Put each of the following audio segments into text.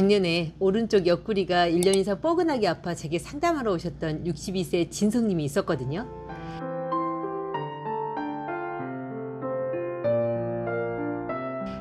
작년에 오른쪽 옆구리가 1년 이상 뻐근하게 아파 제게 상담하러 오셨던 62세 진성님이 있었거든요.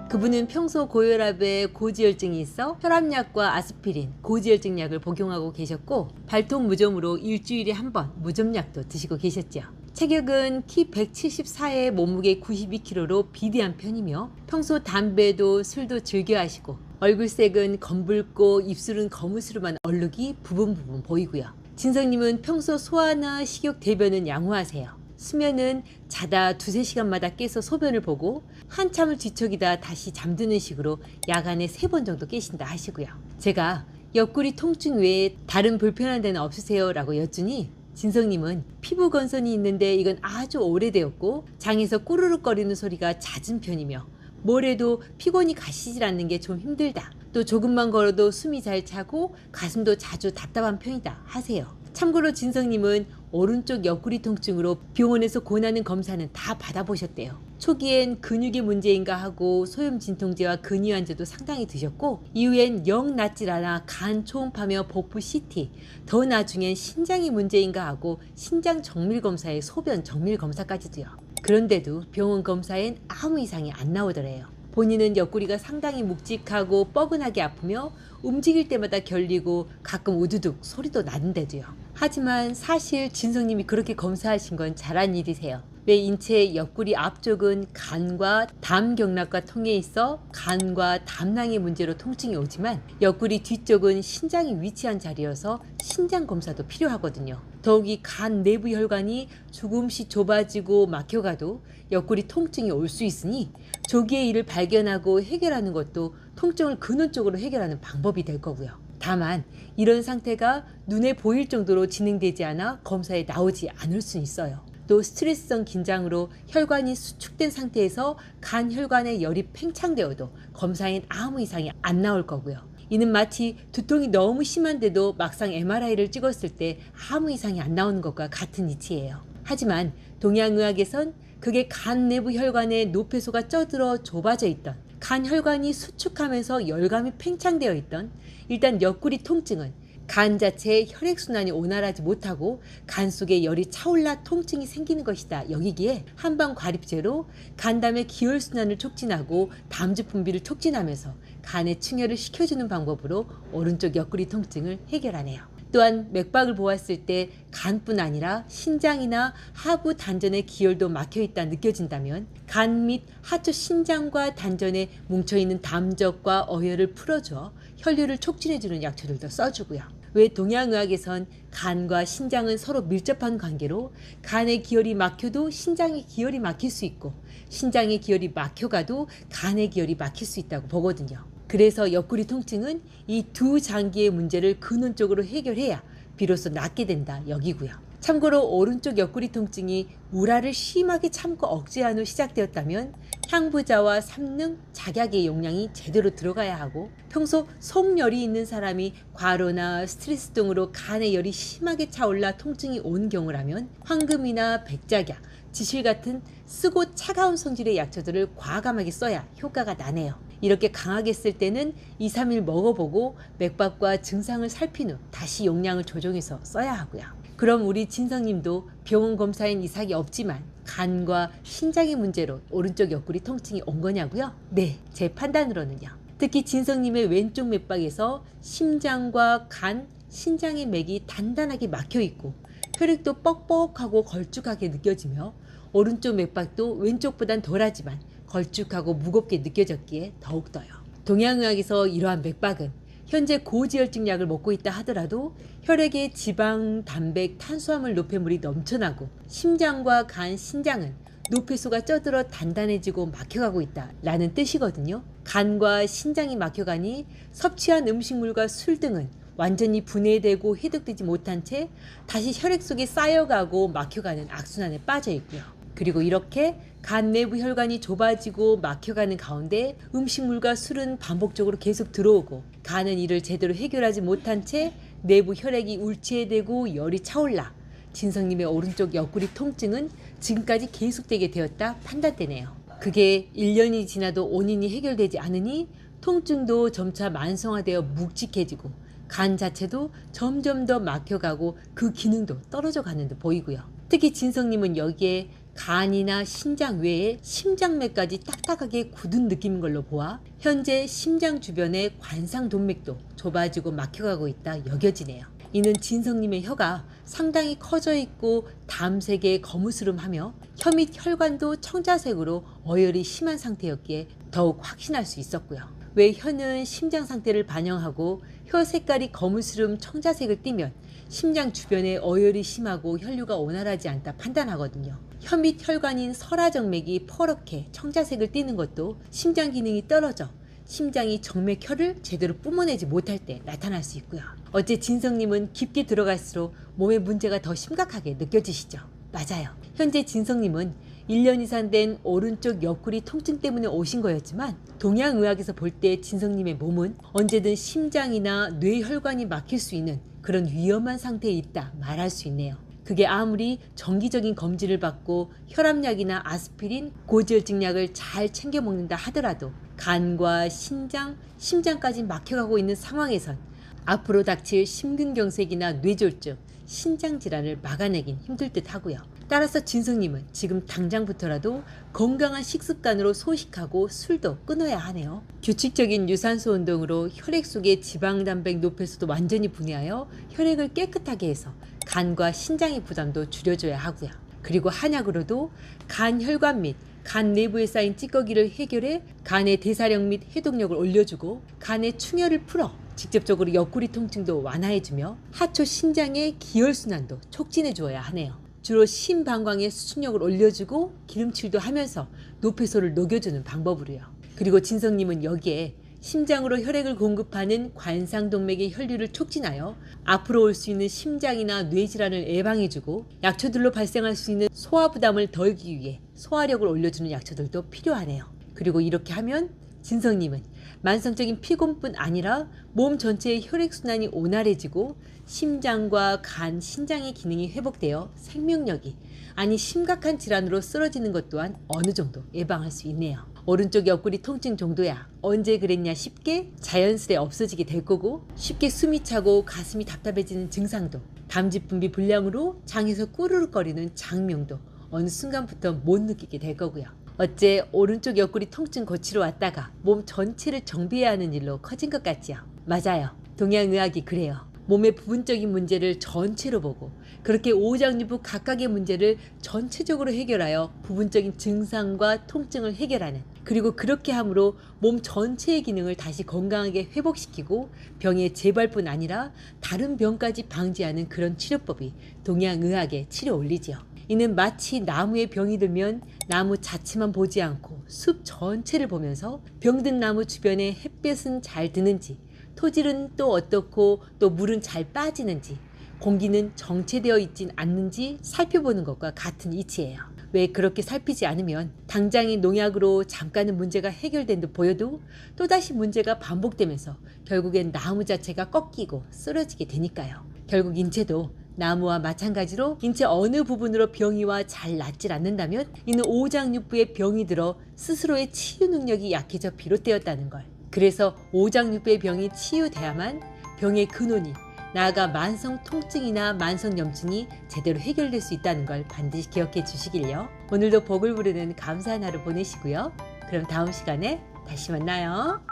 그분은 평소 고혈압에 고지혈증이 있어 혈압약과 아스피린, 고지혈증 약을 복용하고 계셨고, 발톱 무좀으로 일주일에 한 번 무좀약도 드시고 계셨죠. 체격은 키 174에 몸무게 92kg로 비대한 편이며 평소 담배도 술도 즐겨 하시고, 얼굴색은 검붉고 입술은 거무스름한 얼룩이 부분 보이고요. 진성님은 평소 소화나 식욕, 대변은 양호하세요. 수면은 자다 2~3시간마다 깨서 소변을 보고 한참을 뒤척이다 다시 잠드는 식으로 야간에 3번 정도 깨신다 하시고요. 제가 옆구리 통증 외에 다른 불편한 데는 없으세요? 라고 여쭈니 진성님은 피부 건선이 있는데 이건 아주 오래되었고 장에서 꾸르륵거리는 소리가 잦은 편이며 뭘 해도 피곤이 가시질 않는 게 좀 힘들다. 또 조금만 걸어도 숨이 잘 차고 가슴도 자주 답답한 편이다 하세요. 참고로 진성님은 오른쪽 옆구리 통증으로 병원에서 권하는 검사는 다 받아보셨대요. 초기엔 근육의 문제인가 하고 소염 진통제와 근위환제도 상당히 드셨고, 이후엔 영 낫질 않아 간 초음파며 복부 CT, 더 나중엔 신장이 문제인가 하고 신장 정밀 검사에 소변 정밀 검사까지도요. 그런데도 병원 검사엔 아무 이상이 안 나오더래요. 본인은 옆구리가 상당히 묵직하고 뻐근하게 아프며 움직일 때마다 결리고 가끔 우두둑 소리도 나는데도요. 하지만 사실 진성님이 그렇게 검사하신 건 잘한 일이세요. 왜 인체의 옆구리 앞쪽은 간과 담경락과 통해 있어 간과 담낭의 문제로 통증이 오지만, 옆구리 뒤쪽은 신장이 위치한 자리여서 신장 검사도 필요하거든요. 더욱이 간 내부 혈관이 조금씩 좁아지고 막혀가도 옆구리 통증이 올 수 있으니 조기에 이를 발견하고 해결하는 것도 통증을 근원적으로 해결하는 방법이 될 거고요. 다만 이런 상태가 눈에 보일 정도로 진행되지 않아 검사에 나오지 않을 수 있어요. 또 스트레스성 긴장으로 혈관이 수축된 상태에서 간 혈관에 열이 팽창되어도 검사엔 아무 이상이 안 나올 거고요. 이는 마치 두통이 너무 심한데도 막상 MRI를 찍었을 때 아무 이상이 안 나오는 것과 같은 이치예요. 하지만 동양의학에선 그게 간 내부 혈관에 노폐소가 쪄들어 좁아져 있던, 간 혈관이 수축하면서 열감이 팽창되어 있던, 일단 옆구리 통증은 간 자체의 혈액순환이 원활하지 못하고 간 속에 열이 차올라 통증이 생기는 것이다 여기기에 한방과립제로 간담의 기혈순환을 촉진하고 담즙 분비를 촉진하면서 간의 충혈을 시켜주는 방법으로 오른쪽 옆구리 통증을 해결하네요. 또한 맥박을 보았을 때 간뿐 아니라 신장이나 하부 단전의 기혈도 막혀있다 느껴진다면 간 및 하초 신장과 단전에 뭉쳐있는 담적과 어혈을 풀어줘 혈류를 촉진해주는 약초들도 써주고요. 왜 동양의학에선 간과 신장은 서로 밀접한 관계로 간의 기혈이 막혀도 신장의 기혈이 막힐 수 있고, 신장의 기혈이 막혀가도 간의 기혈이 막힐 수 있다고 보거든요. 그래서 옆구리 통증은 이 두 장기의 문제를 근원적으로 해결해야 비로소 낫게 된다 여기고요. 참고로 오른쪽 옆구리 통증이 우라를 심하게 참고 억제한 후 시작되었다면 향부자와 삼능, 작약의 용량이 제대로 들어가야 하고, 평소 속열이 있는 사람이 과로나 스트레스 등으로 간의 열이 심하게 차올라 통증이 온 경우라면 황금이나 백작약, 지실 같은 쓰고 차가운 성질의 약초들을 과감하게 써야 효과가 나네요. 이렇게 강하게 쓸 때는 2~3일 먹어보고 맥박과 증상을 살핀 후 다시 용량을 조정해서 써야 하고요. 그럼 우리 진성님도 병원 검사엔 이상이 없지만 간과 신장의 문제로 오른쪽 옆구리 통증이 온 거냐고요? 네, 제 판단으로는요. 특히 진성님의 왼쪽 맥박에서 심장과 간, 신장의 맥이 단단하게 막혀 있고 혈액도 뻑뻑하고 걸쭉하게 느껴지며, 오른쪽 맥박도 왼쪽보단 덜하지만 걸쭉하고 무겁게 느껴졌기에 더욱더요. 동양의학에서 이러한 맥박은 현재 고지혈증 약을 먹고 있다 하더라도 혈액에 지방, 단백, 탄수화물 노폐물이 넘쳐나고 심장과 간, 신장은 노폐소가 쪄들어 단단해지고 막혀가고 있다 라는 뜻이거든요. 간과 신장이 막혀가니 섭취한 음식물과 술 등은 완전히 분해되고 해독되지 못한 채 다시 혈액 속에 쌓여가고 막혀가는 악순환에 빠져 있고요. 그리고 이렇게 간 내부 혈관이 좁아지고 막혀가는 가운데 음식물과 술은 반복적으로 계속 들어오고, 간은 이를 제대로 해결하지 못한 채 내부 혈액이 울체되고 열이 차올라 진성님의 오른쪽 옆구리 통증은 지금까지 계속되게 되었다 판단되네요. 그게 1년이 지나도 원인이 해결되지 않으니 통증도 점차 만성화되어 묵직해지고 간 자체도 점점 더 막혀가고 그 기능도 떨어져 가는 듯 보이고요. 특히 진성님은 여기에 간이나 신장 외에 심장맥까지 딱딱하게 굳은 느낌인 걸로 보아 현재 심장 주변의 관상동맥도 좁아지고 막혀가고 있다 여겨지네요. 이는 진성님의 혀가 상당히 커져 있고 담색에 거무스름하며 혀 및 혈관도 청자색으로 어혈이 심한 상태였기에 더욱 확신할 수 있었고요. 왜 혀는 심장 상태를 반영하고 혀 색깔이 거무스름 청자색을 띠면 심장 주변에 어혈이 심하고 혈류가 원활하지 않다 판단하거든요. 혀 및 혈관인 설화정맥이 퍼렇게 청자색을 띠는 것도 심장 기능이 떨어져 심장이 정맥혈을 제대로 뿜어내지 못할 때 나타날 수 있고요. 어째 진성님은 깊게 들어갈수록 몸의 문제가 더 심각하게 느껴지시죠? 맞아요. 현재 진성님은 1년 이상 된 오른쪽 옆구리 통증 때문에 오신 거였지만 동양의학에서 볼 때 진성님의 몸은 언제든 심장이나 뇌혈관이 막힐 수 있는 그런 위험한 상태에 있다 말할 수 있네요. 그게 아무리 정기적인 검진을 받고 혈압약이나 아스피린, 고지혈증약을 잘 챙겨 먹는다 하더라도 간과 신장, 심장까지 막혀가고 있는 상황에선 앞으로 닥칠 심근경색이나 뇌졸중, 신장질환을 막아내긴 힘들 듯 하고요. 따라서 진성님은 지금 당장부터라도 건강한 식습관으로 소식하고 술도 끊어야 하네요. 규칙적인 유산소 운동으로 혈액 속의 지방단백 노폐수도 완전히 분해하여 혈액을 깨끗하게 해서 간과 신장의 부담도 줄여줘야 하고요. 그리고 한약으로도 간 혈관 및 간 내부에 쌓인 찌꺼기를 해결해 간의 대사력 및 해독력을 올려주고 간의 충혈을 풀어 직접적으로 옆구리 통증도 완화해주며 하초 신장의 기혈순환도 촉진해 주어야 하네요. 주로 심방광의 수축력을 올려주고 기름칠도 하면서 노폐소를 녹여주는 방법으로요. 그리고 진성님은 여기에 심장으로 혈액을 공급하는 관상동맥의 혈류를 촉진하여 앞으로 올 수 있는 심장이나 뇌질환을 예방해주고 약초들로 발생할 수 있는 소화부담을 덜기 위해 소화력을 올려주는 약초들도 필요하네요. 그리고 이렇게 하면 진성님은 만성적인 피곤뿐 아니라 몸 전체의 혈액순환이 원활해지고 심장과 간, 신장의 기능이 회복되어 생명력이 아니 심각한 질환으로 쓰러지는 것 또한 어느 정도 예방할 수 있네요. 오른쪽 옆구리 통증 정도야 언제 그랬냐 싶게 자연스레 없어지게 될 거고 쉽게 숨이 차고 가슴이 답답해지는 증상도 담즙 분비 불량으로 장에서 꾸르륵거리는 장명도 어느 순간부터 못 느끼게 될 거고요. 어째 오른쪽 옆구리 통증 고치러 왔다가 몸 전체를 정비해야 하는 일로 커진 것 같지요? 맞아요. 동양의학이 그래요. 몸의 부분적인 문제를 전체로 보고 그렇게 오장육부 각각의 문제를 전체적으로 해결하여 부분적인 증상과 통증을 해결하는 그리고 그렇게 함으로 몸 전체의 기능을 다시 건강하게 회복시키고 병의 재발뿐 아니라 다른 병까지 방지하는 그런 치료법이 동양의학의 치료 원리지요. 이는 마치 나무에 병이 들면 나무 자체만 보지 않고 숲 전체를 보면서 병든 나무 주변에 햇볕은 잘 드는지 토질은 또 어떻고 또 물은 잘 빠지는지 공기는 정체되어 있진 않는지 살펴보는 것과 같은 이치예요. 왜 그렇게 살피지 않으면 당장의 농약으로 잠깐은 문제가 해결된 듯 보여도 또다시 문제가 반복되면서 결국엔 나무 자체가 꺾이고 쓰러지게 되니까요. 결국 인체도 나무와 마찬가지로 인체 어느 부분으로 병이 와 잘 낫질 않는다면 이는 오장육부에 병이 들어 스스로의 치유 능력이 약해져 비롯되었다는 걸. 그래서 오장육부의 병이 치유돼야만 병의 근원이 나아가 만성 통증이나 만성 염증이 제대로 해결될 수 있다는 걸 반드시 기억해 주시길요. 오늘도 복을 부르는 감사한 하루 보내시고요. 그럼 다음 시간에 다시 만나요.